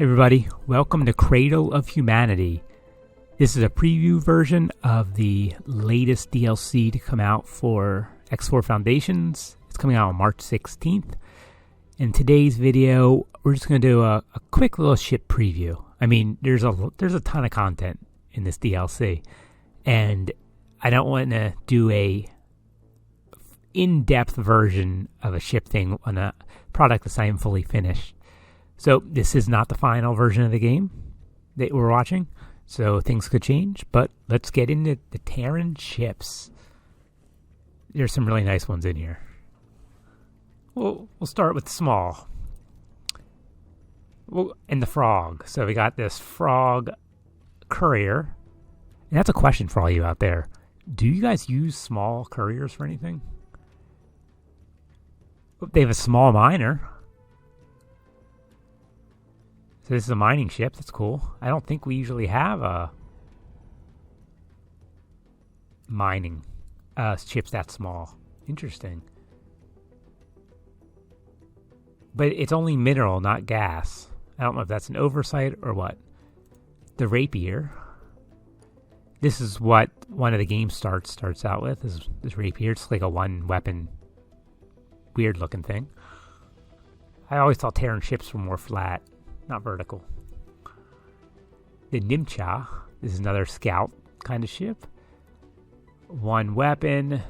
Everybody, welcome to Cradle of Humanity. This is a preview version of the latest DLC to come out for X4 Foundations. It's coming out on March 16th. In today's video, we're just going to do a quick little ship preview. I mean, there's a ton of content in this DLC, and I don't want to do a in-depth version of a ship thing on a product that's not even fully finished. So this is not the final version of the game that we're watching, so things could change, but let's get into the Terran ships. There's some really nice ones in here. We'll start with small. And the frog. So we got this frog courier. And that's a question for all you out there. Do you guys use small couriers for anything? They have a small miner. So this is a mining ship. That's cool. I don't think we usually have a mining ships that small. Interesting. But it's only mineral, not gas. I don't know if that's an oversight or what. The rapier. This is what one of the game starts out with. This rapier. It's like a one-weapon, weird-looking thing. I always thought Terran ships were more flat, not vertical. The Nimcha. This is another scout kind of ship. One weapon,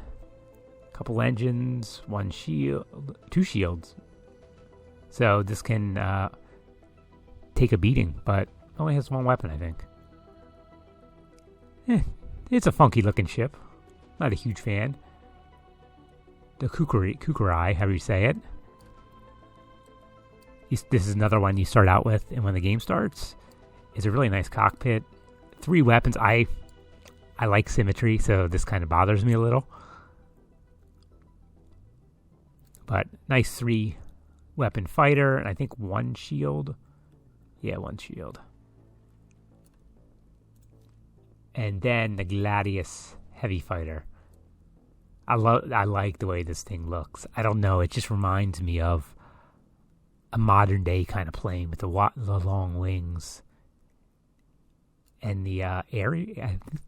couple engines, one shield, two shields. So this can take a beating, but only has one weapon, I think. It's a funky looking ship. Not a huge fan. The Kukurai, however you say it. This is another one you start out with, and when the game starts, it's a really nice cockpit. 3 weapons. I like symmetry, so this kind of bothers me a little. But nice 3-weapon fighter, and I think 1 shield. Yeah, 1 shield. And then the Gladius heavy fighter. I like the way this thing looks. I don't know, it just reminds me of a modern day kind of plane with the long wings and the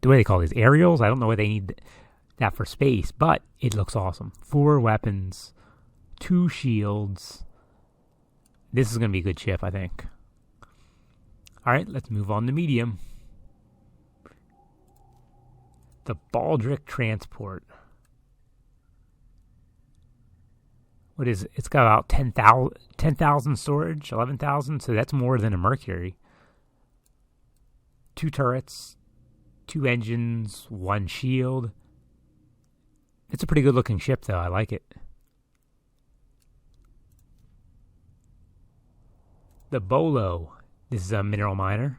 the way they call these aerials. I don't know why they need that for space, but it looks awesome. 4 weapons, 2 shields. This is going to be a good ship, I think. All right, let's move on to medium. The Baldric Transport. What is it? It's got about 10,000 storage, 11,000, so that's more than a Mercury. 2 turrets, 2 engines, 1 shield. It's a pretty good looking ship, though. I like it. The Bolo. This is a mineral miner.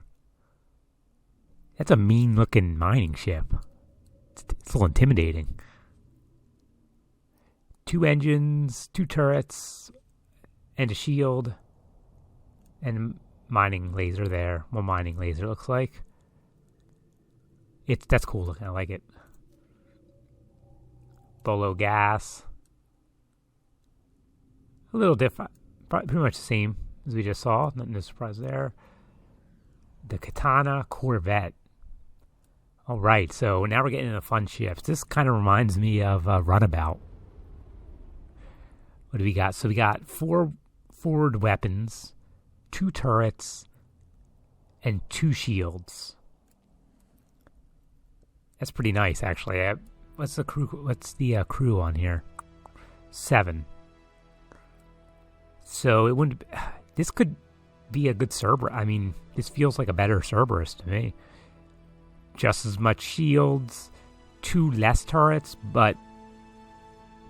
That's a mean looking mining ship. It's a little intimidating. 2 engines, 2 turrets, and a shield, and a mining laser there. 1 mining laser looks like. That's cool looking. I like it. Bolo gas. A little different. Pretty much the same as we just saw. No surprise there. The Katana Corvette. All right, so now we're getting into fun ships. This kind of reminds me of Runabout. What do we got? So we got 4 forward weapons, 2 turrets, and 2 shields. That's pretty nice, actually. What's the crew on here? 7. So it wouldn't. This could be a good Cerberus. I mean, this feels like a better Cerberus to me. Just as much shields, 2 less turrets, but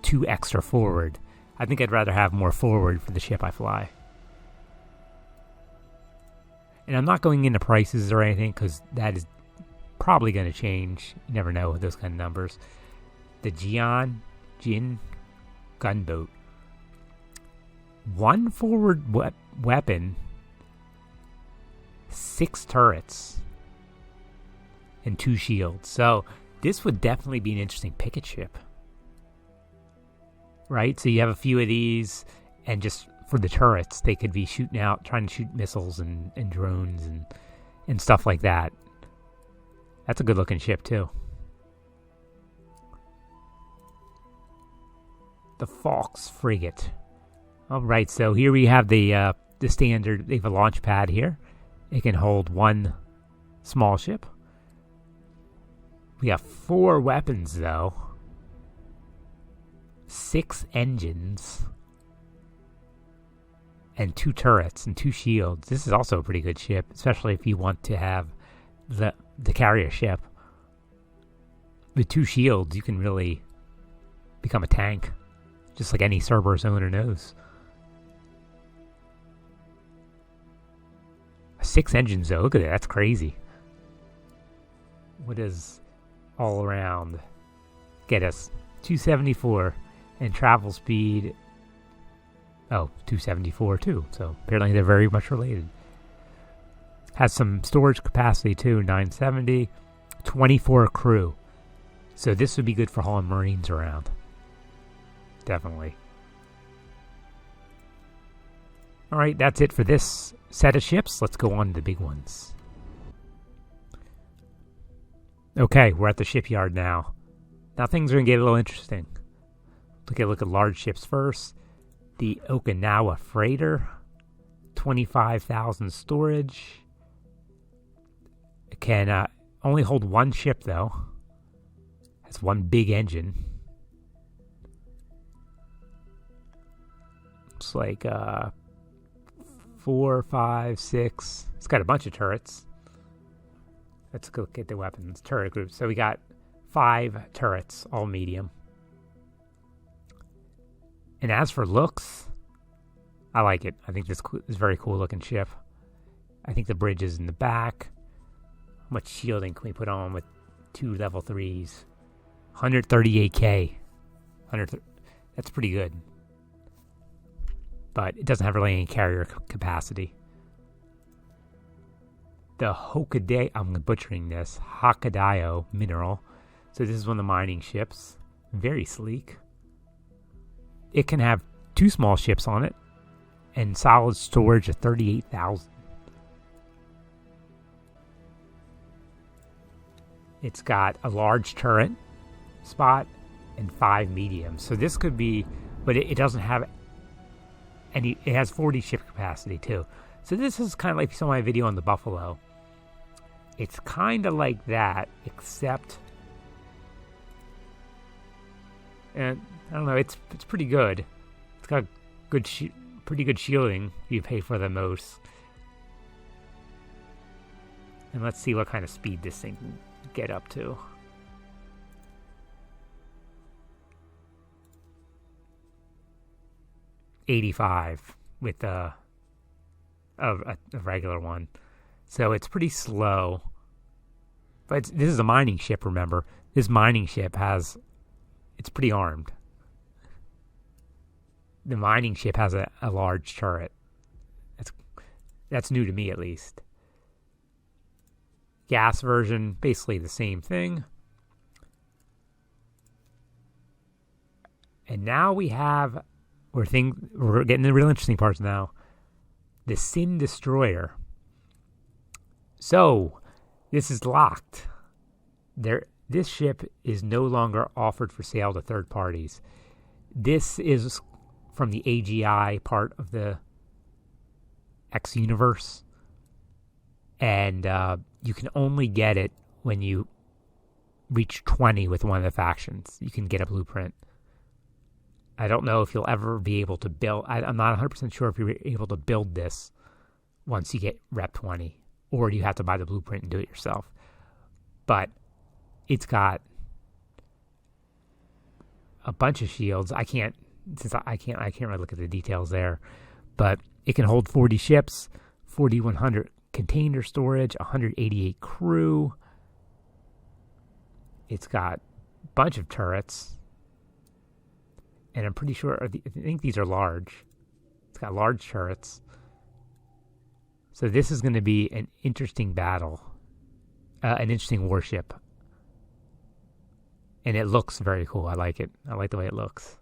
2 extra forward. I think I'd rather have more forward for the ship I fly. And I'm not going into prices or anything, because that is probably going to change. You never know with those kind of numbers. The Jin gunboat. 1 forward weapon, 6 turrets, and 2 shields. So this would definitely be an interesting picket ship. Right? So you have a few of these and just for the turrets. They could be shooting out, trying to shoot missiles and drones and stuff like that. That's a good looking ship too. The Fawkes frigate. All right, so here we have the standard. They have a launch pad here. It can hold one small ship. We have 4 weapons though. 6 engines. And 2 turrets and 2 shields. This is also a pretty good ship, especially if you want to have the carrier ship. With 2 shields, you can really become a tank, just like any Cerberus owner knows. 6 engines though, look at that, that's crazy. What is all around? Get us 274 and travel speed. Oh, 274 too, so apparently they're very much related. Has some storage capacity too, 970. 24 crew. So this would be good for hauling Marines around. Definitely. Alright, that's it for this set of ships. Let's go on to the big ones. Okay, we're at the shipyard now. Now things are going to get a little interesting. Look at large ships first. The Okinawa Freighter. 25,000 storage. It can only hold 1 ship though. Has 1 big engine. It's like 4, 5, 6. It's got a bunch of turrets. Let's go look at the weapons turret group. So we got 5 turrets, all medium. And as for looks, I like it. I think this is a very cool looking ship. I think the bridge is in the back. How much shielding can we put on with 2 level 3s? 138k. That's pretty good. But it doesn't have really any carrier capacity. The Hokkaido, I'm butchering this, Hokkaido mineral. So this is one of the mining ships. Very sleek. It can have 2 small ships on it and solid storage of 38,000. It's got a large turret spot and 5 mediums. So this could be, but it doesn't have any, it has 40 ship capacity too. So this is kind of like you saw my video on the Buffalo. It's kind of like that, except, and I don't know, it's pretty good. It's got good pretty good shielding. You pay for the most. And let's see what kind of speed this thing can get up to. .85 with a regular one. So it's pretty slow. But this is a mining ship, remember. This mining ship it's pretty armed. The mining ship has a large turret. That's new to me, at least. Gas version, basically the same thing. And now we're getting the real interesting parts now. The Sin Destroyer. So, this is locked. This ship is no longer offered for sale to third parties. This is from the AGI part of the X universe. And you can only get it when you reach 20 with one of the factions. You can get a blueprint. I don't know if you'll ever be able to build. I'm not 100% sure if you're able to build this once you get Rep 20. Or you have to buy the blueprint and do it yourself. But it's got a bunch of shields. I can't really look at the details there. But it can hold 40 ships, 4,100 container storage, 188 crew. It's got a bunch of turrets. And I'm pretty sure, I think these are large. It's got large turrets. So this is going to be an interesting battle. An interesting warship. And it looks very cool. I like it. I like the way it looks.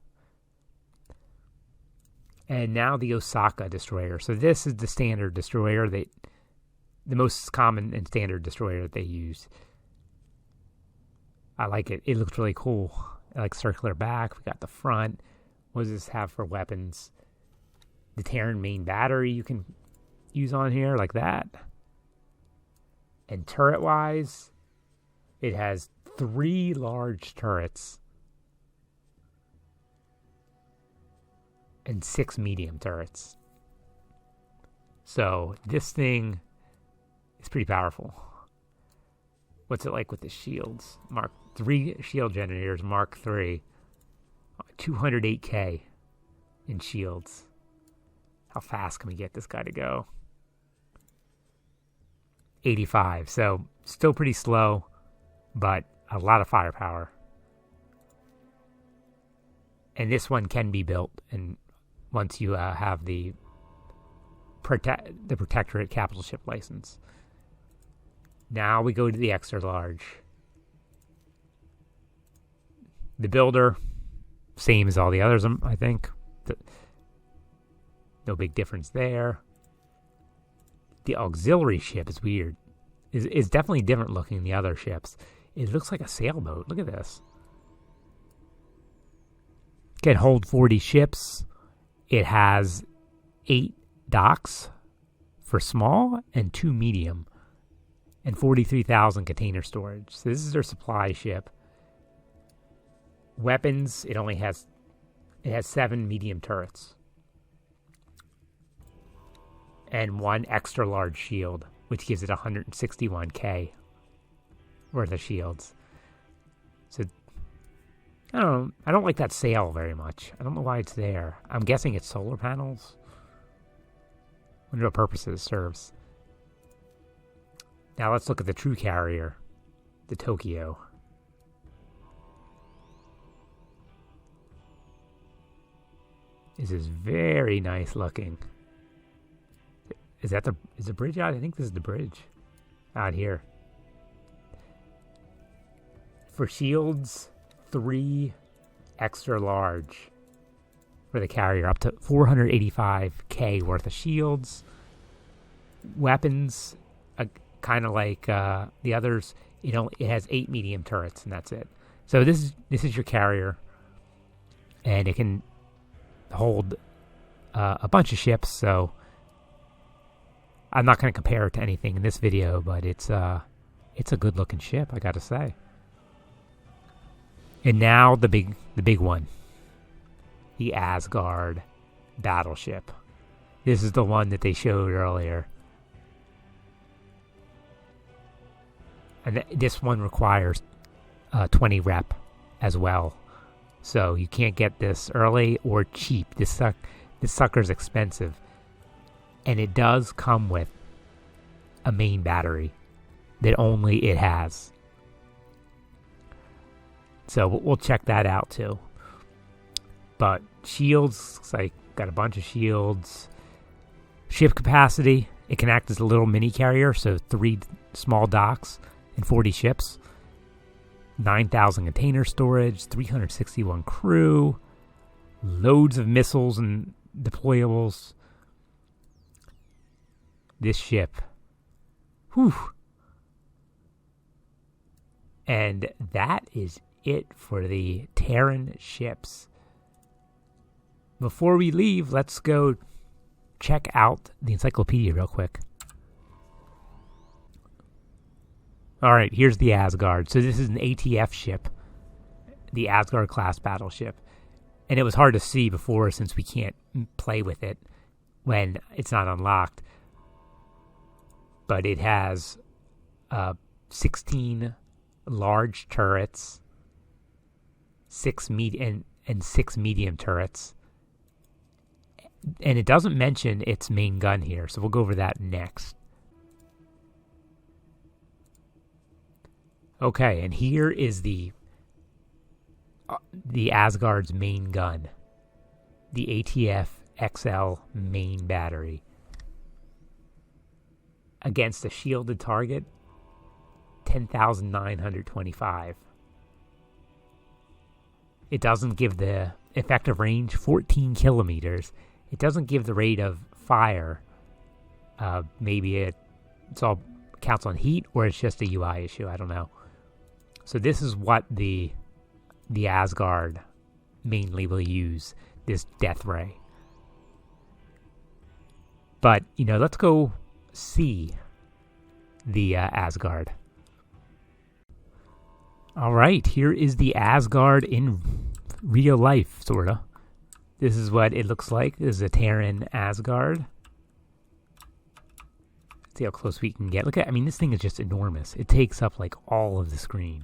And now the Osaka destroyer. So this is the standard destroyer, the most common and standard destroyer that they use. I like it. It looks really cool. I like circular back. We got the front. What does this have for weapons? The Terran main battery you can use on here like that. And turret-wise, it has 3 large turrets and 6 medium turrets. So this thing is pretty powerful. What's it like with the shields? Mark 3 shield generators, Mark 3. 208k in shields. How fast can we get this guy to go? 85. So still pretty slow, but a lot of firepower. And this one can be built, and once you have the Protectorate capital ship license. Now we go to the extra large. The builder, same as all the others, I think. No big difference there. The auxiliary ship is weird. Is definitely different looking than the other ships. It looks like a sailboat. Look at this. Can hold 40 ships. It has 8 docks for small and 2 medium, and 43,000 container storage. So this is their supply ship. Weapons, it has 7 medium turrets and 1 extra large shield, which gives it 161k worth of shields. So I don't like that sail very much. I don't know why it's there. I'm guessing it's solar panels. Wonder what purpose it serves. Now let's look at the true carrier, the Tokyo. This is very nice looking. Is the bridge out? I think this is the bridge out here. For shields, 3 extra large for the carrier, up to 485k worth of shields. Weapons, kind of like the others, it has 8 medium turrets, and that's it. So this is your carrier, and it can hold a bunch of ships. So I'm not going to compare it to anything in this video, but it's a good looking ship, I gotta say. And now the big one, the Asgard battleship. This is the one that they showed earlier. And this one requires 20 rep as well. So you can't get this early or cheap. This sucker's expensive. And it does come with a main battery that only it has. So we'll check that out too. But shields, looks like got a bunch of shields. Ship capacity, it can act as a little mini carrier, so 3 small docks and 40 ships. 9,000 container storage, 361 crew, loads of missiles and deployables. This ship. Whew. And that is it for the Terran ships. Before we leave, let's go check out the Encyclopedia real quick. Alright, here's the Asgard. So this is an ATF ship, the Asgard class battleship. And it was hard to see before since we can't play with it when it's not unlocked. But it has 16 large turrets, 6 medium turrets. And it doesn't mention its main gun here, so we'll go over that next. Okay, and here is the Asgard's main gun, the ATF XL main battery. Against a shielded target, 10,925. It doesn't give the effective range, 14 kilometers, It doesn't give the rate of fire. Maybe it's all counts on heat, or it's just a UI issue. I don't know. So this is what the Asgard mainly will use, this death ray. But, let's go see the Asgard. All right, here is the Asgard in real life, sorta. This is what it looks like. This is a Terran Asgard. Let's see how close we can get. Look at, this thing is just enormous. It takes up like all of the screen.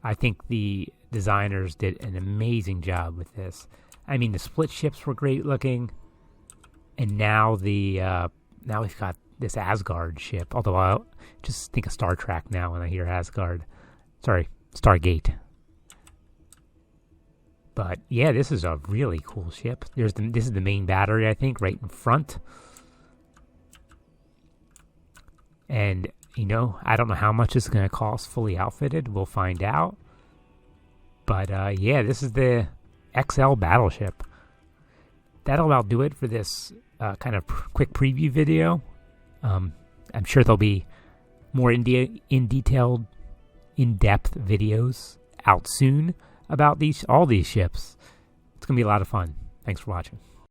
I think the designers did an amazing job with this. The split ships were great looking, and now now we've got this Asgard ship. Although I just think of Star Trek now when I hear Asgard. Sorry, Stargate. But yeah, this is a really cool ship. This is the main battery, I think, right in front. And I don't know how much it's going to cost fully outfitted. We'll find out. But yeah, this is the XL battleship. That'll about do it for this kind of quick preview video. I'm sure there'll be more in-depth videos out soon about all these ships. It's going to be a lot of fun. Thanks for watching.